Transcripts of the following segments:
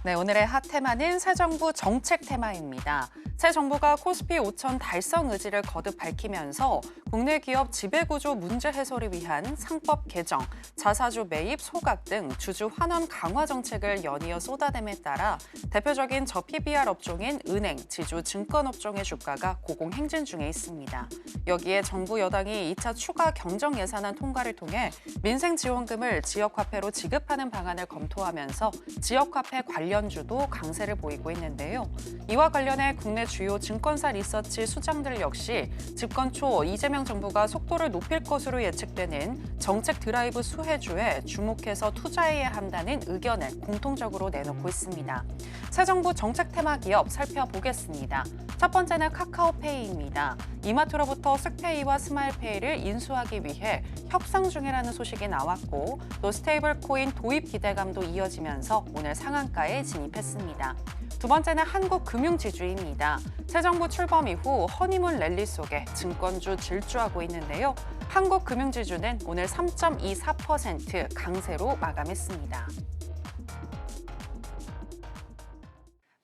네, 오늘의 핫 테마는 새 정부 정책 테마입니다. 새 정부가 코스피 5천 달성 의지를 거듭 밝히면서 국내 기업 지배구조 문제 해소를 위한 상법 개정, 자사주 매입 소각 등 주주 환원 강화 정책을 연이어 쏟아냄에 따라 대표적인 저PBR 업종인 은행, 지주, 증권 업종의 주가가 고공행진 중에 있습니다. 여기에 정부 여당이 2차 추가 경정 예산안 통과를 통해 민생지원금을 지역화폐로 지급하는 방안을 검토하면서 지역화폐 관련주도 강세를 보이고 있는데요. 이와 관련해 국내 주요 증권사 리서치 수장들 역시 집권 초 이재명 정부가 속도를 높일 것으로 예측되는 정책 드라이브 수혜주에 주목해서 투자해야 한다는 의견을 공통적으로 내놓고 있습니다. 새 정부 정책 테마 기업 살펴보겠습니다. 첫 번째는 카카오페이입니다. 이마트로부터 쓱페이와 스마일페이를 인수하기 위해 협상 중이라는 소식이 나왔고 또 스테이블 코인 도입 기대감도 이어지면서 오늘 상한가에 진입했습니다. 두 번째는 한국금융지주입니다. 새 정부 출범 이후 허니문 랠리 속에 증권주 질주하고 있는데요. 한국금융지주는 오늘 3.24% 강세로 마감했습니다.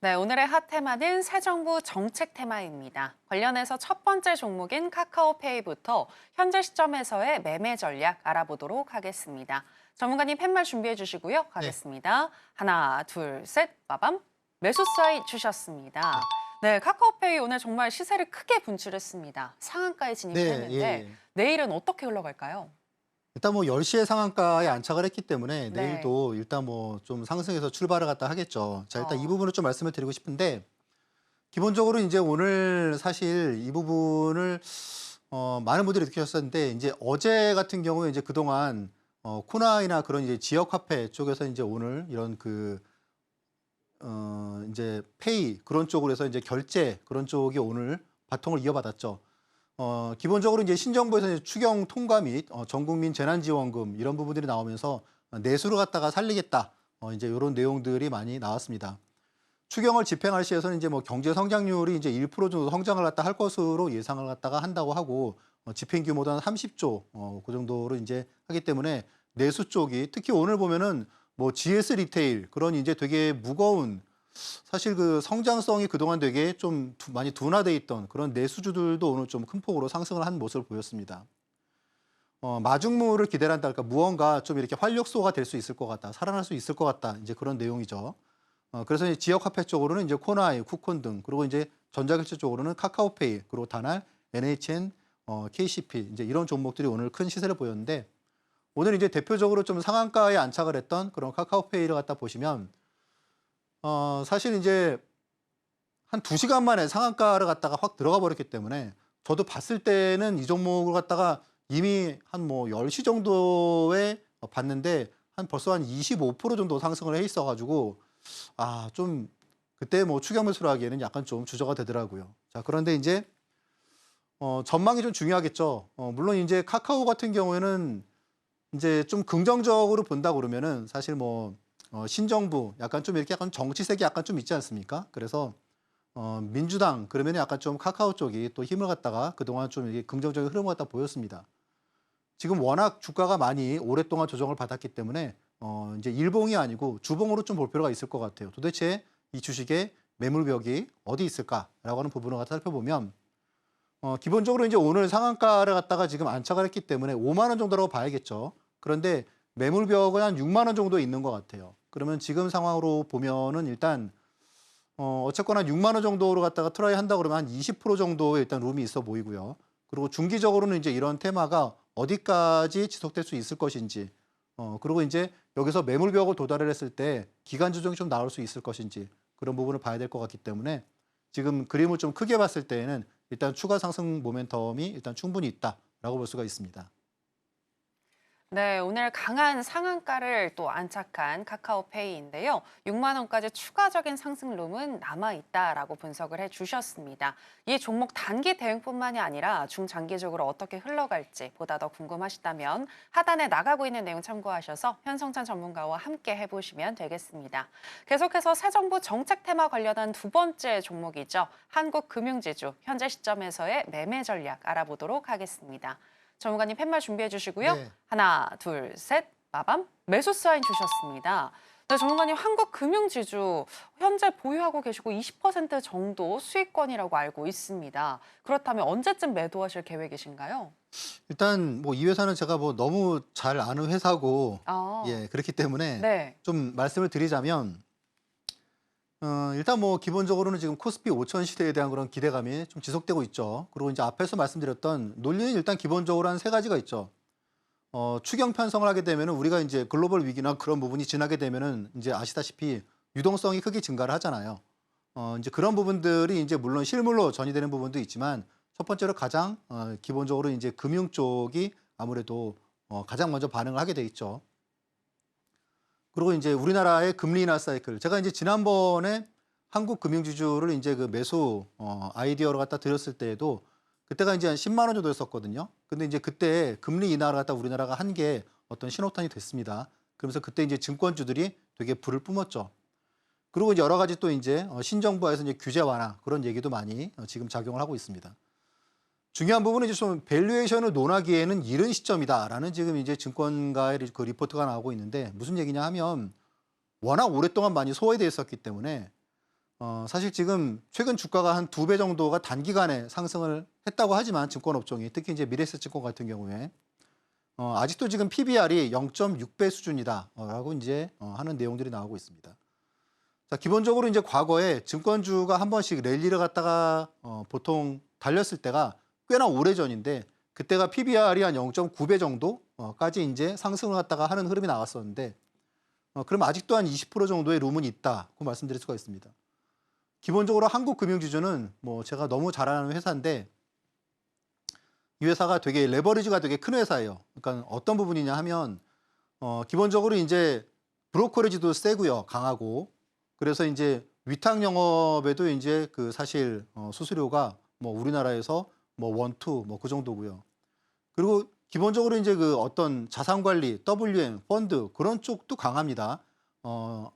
네, 오늘의 핫 테마는 새 정부 정책 테마입니다. 관련해서 첫 번째 종목인 카카오페이부터 현재 시점에서의 매매 전략 알아보도록 하겠습니다. 전문가님 팻말 준비해 주시고요. 가겠습니다. 하나, 둘, 셋, 빠밤. 매수 사인 주셨습니다. 네, 카카오페이 오늘 정말 시세를 크게 분출했습니다. 상한가에 진입했는데 내일은 어떻게 흘러갈까요? 일단 뭐 10시에 상한가에 안착을 했기 때문에 내일도 일단 뭐 좀 상승해서 출발을 갖다 하겠죠. 자, 일단 이 부분을 좀 말씀을 드리고 싶은데 기본적으로 이제 오늘 사실 이 부분을 많은 분들이 느끼셨었는데 이제 어제 같은 경우에 이제 그동안 코나이나 그런 이제 지역 화폐 쪽에서 이제 오늘 이런 이제 페이 그런 쪽으로 해서 이제 결제 그런 쪽이 오늘 바통을 이어받았죠. 기본적으로 이제 신정부에서 이제 추경 통과 및 전국민 재난지원금 이런 부분들이 나오면서 내수를 갖다가 살리겠다. 이제 이런 내용들이 많이 나왔습니다. 추경을 집행할 시에서는 이제 뭐 경제 성장률이 이제 1% 정도 성장을 갖다 할 것으로 예상을 갖다가 한다고 하고 집행 규모도 한 30조 그 정도로 이제 하기 때문에 내수 쪽이 특히 오늘 보면은 뭐 GS 리테일 그런 이제 되게 무거운 사실 그 성장성이 그동안 되게 좀 많이 둔화돼 있던 그런 내수주들도 오늘 좀 큰 폭으로 상승을 한 모습을 보였습니다. 마중물을 기대한다 할까 무언가 좀 이렇게 활력소가 될 수 있을 것 같다, 살아날 수 있을 것 같다 이제 그런 내용이죠. 그래서 이제 지역 화폐 쪽으로는 이제 코나이, 쿠콘 등 그리고 이제 전자결제 쪽으로는 카카오페이 그리고 다날, NHN, KCP 이제 이런 종목들이 오늘 큰 시세를 보였는데 오늘 이제 대표적으로 좀 상한가에 안착을 했던 그런 카카오페이를 갖다 보시면 사실 이제 한 2시간 만에 상한가를 갖다가 확 들어가 버렸기 때문에 저도 봤을 때는 이 종목을 갖다가 이미 한 뭐 10시 정도에 봤는데 벌써 한 25% 정도 상승을 해 있어 가지고 좀 그때 뭐 추격 매수를 하기에는 약간 좀 주저가 되더라고요. 자, 그런데 이제 전망이 좀 중요하겠죠. 물론 이제 카카오 같은 경우에는 이제 좀 긍정적으로 본다 그러면은 사실 뭐 신정부 약간 좀 이렇게 약간 정치색이 약간 좀 있지 않습니까? 그래서 민주당 그러면 약간 좀 카카오 쪽이 또 힘을 갖다가 그동안 좀 이게 긍정적인 흐름을 갖다 보였습니다. 지금 워낙 주가가 많이 오랫동안 조정을 받았기 때문에 이제 일봉이 아니고 주봉으로 좀 볼 필요가 있을 것 같아요. 도대체 이 주식의 매물벽이 어디 있을까라고 하는 부분을 갖다 살펴보면 기본적으로 이제 오늘 상한가를 갖다가 지금 안착을 했기 때문에 5만 원 정도라고 봐야겠죠. 그런데 매물벽은 한 6만 원 정도 있는 것 같아요. 그러면 지금 상황으로 보면은 일단 어쨌거나 6만 원 정도로 갖다가 트라이 한다 그러면 한 20% 정도의 일단 룸이 있어 보이고요. 그리고 중기적으로는 이제 이런 테마가 어디까지 지속될 수 있을 것인지, 그리고 이제 여기서 매물벽을 도달을 했을 때 기간 조정이 좀 나올 수 있을 것인지 그런 부분을 봐야 될 것 같기 때문에 지금 그림을 좀 크게 봤을 때에는 일단 추가 상승 모멘텀이 일단 충분히 있다라고 볼 수가 있습니다. 네, 오늘 강한 상한가를 또 안착한 카카오페이인데요. 6만 원까지 추가적인 상승룸은 남아있다라고 분석을 해주셨습니다. 이 종목 단기 대응뿐만이 아니라 중장기적으로 어떻게 흘러갈지 보다 더 궁금하시다면 하단에 나가고 있는 내용 참고하셔서 현성찬 전문가와 함께 해보시면 되겠습니다. 계속해서 새 정부 정책 테마 관련한 두 번째 종목이죠. 한국금융지주, 현재 시점에서의 매매 전략 알아보도록 하겠습니다. 전문가님 팻말 준비해 주시고요. 네. 하나, 둘, 셋, 빠밤. 매수 사인 주셨습니다. 네, 전문가님, 한국 금융지주 현재 보유하고 계시고 20% 정도 수익권이라고 알고 있습니다. 그렇다면 언제쯤 매도하실 계획이신가요? 일단 뭐 이 회사는 제가 뭐 너무 잘 아는 회사고 아, 예, 그렇기 때문에 네. 좀 말씀을 드리자면 일단 뭐 기본적으로는 지금 코스피 5천 시대에 대한 그런 기대감이 좀 지속되고 있죠. 그리고 이제 앞에서 말씀드렸던 논리는 일단 기본적으로 한 세 가지가 있죠. 추경 편성을 하게 되면은 우리가 이제 글로벌 위기나 그런 부분이 지나게 되면은 이제 아시다시피 유동성이 크게 증가를 하잖아요. 이제 그런 부분들이 이제 물론 실물로 전이되는 부분도 있지만 첫 번째로 가장 기본적으로 이제 금융 쪽이 아무래도 가장 먼저 반응을 하게 돼 있죠. 그리고 이제 우리나라의 금리 인하 사이클. 제가 이제 지난번에 한국 금융지주를 이제 그 매수 아이디어로 갖다 드렸을 때에도 그때가 이제 한 10만 원 정도였었거든요. 근데 이제 그때 금리 인하를 갖다 우리나라가 한 게 어떤 신호탄이 됐습니다. 그러면서 그때 이제 증권주들이 되게 불을 뿜었죠. 그리고 이제 여러 가지 또 이제 신정부에서 이제 규제 완화 그런 얘기도 많이 지금 작용을 하고 있습니다. 중요한 부분은 이제 좀 밸류에이션을 논하기에는 이른 시점이다라는 지금 이제 증권가의 그 리포트가 나오고 있는데 무슨 얘기냐 하면 워낙 오랫동안 많이 소외되어 있었기 때문에 사실 지금 최근 주가가 한 2배 정도가 단기간에 상승을 했다고 하지만 증권업종이 특히 이제 미래에셋증권 같은 경우에 아직도 지금 PBR이 0.6배 수준이다라고 이제 하는 내용들이 나오고 있습니다. 자, 기본적으로 이제 과거에 증권주가 한 번씩 랠리를 갖다가 보통 달렸을 때가 꽤나 오래전인데 그때가 PBR이 한 0.9배 정도까지 이제 상승을 갖다가 하는 흐름이 나왔었는데 그럼 아직도 한 20% 정도의 룸은 있다고 말씀드릴 수가 있습니다. 기본적으로 한국 금융지주는 뭐 제가 너무 잘 아는 회사인데 이 회사가 되게 레버리지가 되게 큰 회사예요. 그러니까 어떤 부분이냐 하면 기본적으로 이제 브로커리지도 세고요, 강하고 그래서 이제 위탁 영업에도 이제 그 사실 수수료가 뭐 우리나라에서 뭐 원투 뭐 그 정도고요. 그리고 기본적으로 이제 그 어떤 자산 관리, WM, 펀드 그런 쪽도 강합니다.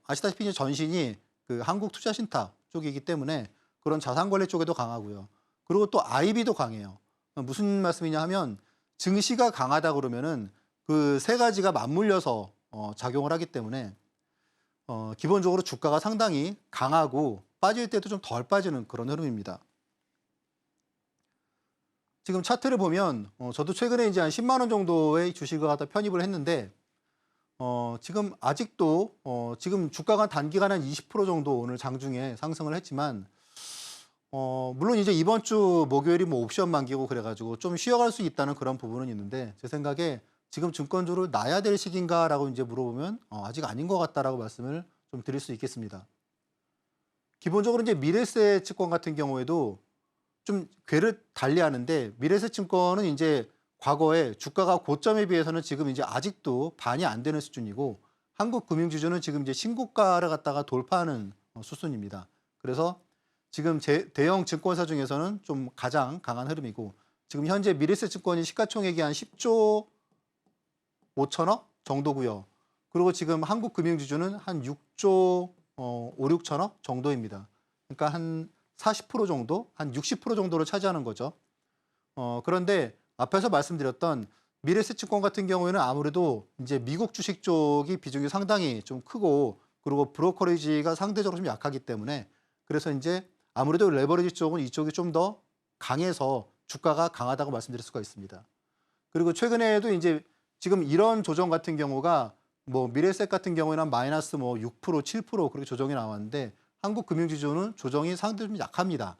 아시다시피 이제 전신이 그 한국투자신탁 쪽이기 때문에 그런 자산 관리 쪽에도 강하고요. 그리고 또 IB도 강해요. 무슨 말씀이냐 하면 증시가 강하다 그러면은 그 세 가지가 맞물려서 작용을 하기 때문에 기본적으로 주가가 상당히 강하고 빠질 때도 좀 덜 빠지는 그런 흐름입니다. 지금 차트를 보면 저도 최근에 이제 한 10만 원 정도의 주식을 갖다 편입을 했는데 지금 아직도 지금 주가가 단기간 한 20% 정도 오늘 장중에 상승을 했지만 물론 이제 이번 주 목요일이 뭐 옵션 만기고 그래가지고 좀 쉬어갈 수 있다는 그런 부분은 있는데 제 생각에 지금 증권주를 놔야 될 시기인가라고 이제 물어보면 아직 아닌 것 같다라고 말씀을 좀 드릴 수 있겠습니다. 기본적으로 이제 미래세 증권 같은 경우에도 좀 궤를 달리하는데 미래에셋증권은 이제 과거에 주가가 고점에 비해서는 지금 이제 아직도 반이 안 되는 수준이고 한국금융지주는 지금 이제 신고가를 갖다가 돌파하는 수준입니다. 그래서 지금 대형 증권사 중에서는 좀 가장 강한 흐름이고 지금 현재 미래에셋증권이 시가총액이 한 10조 5천억 정도고요. 그리고 지금 한국금융지주는 한 6조 5, 6천억 정도입니다. 그러니까 한 40% 정도, 한 60% 정도를 차지하는 거죠. 그런데 앞에서 말씀드렸던 미래에셋증권 같은 경우에는 아무래도 이제 미국 주식 쪽이 비중이 상당히 좀 크고 그리고 브로커리지가 상대적으로 좀 약하기 때문에 그래서 이제 아무래도 레버리지 쪽은 이쪽이 좀 더 강해서 주가가 강하다고 말씀드릴 수가 있습니다. 그리고 최근에도 이제 지금 이런 조정 같은 경우가 뭐 미래에셋 같은 경우에는 한 마이너스 뭐 6%, 7% 그렇게 조정이 나왔는데 한국금융지주는 조정이 상당히 좀 약합니다.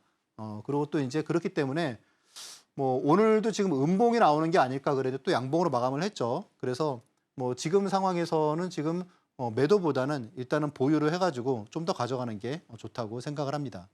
그리고 또 이제 그렇기 때문에 뭐 오늘도 지금 음봉이 나오는 게 아닐까 그래도 또 양봉으로 마감을 했죠. 그래서 뭐 지금 상황에서는 지금 매도보다는 일단은 보유를 해가지고 좀 더 가져가는 게 좋다고 생각을 합니다.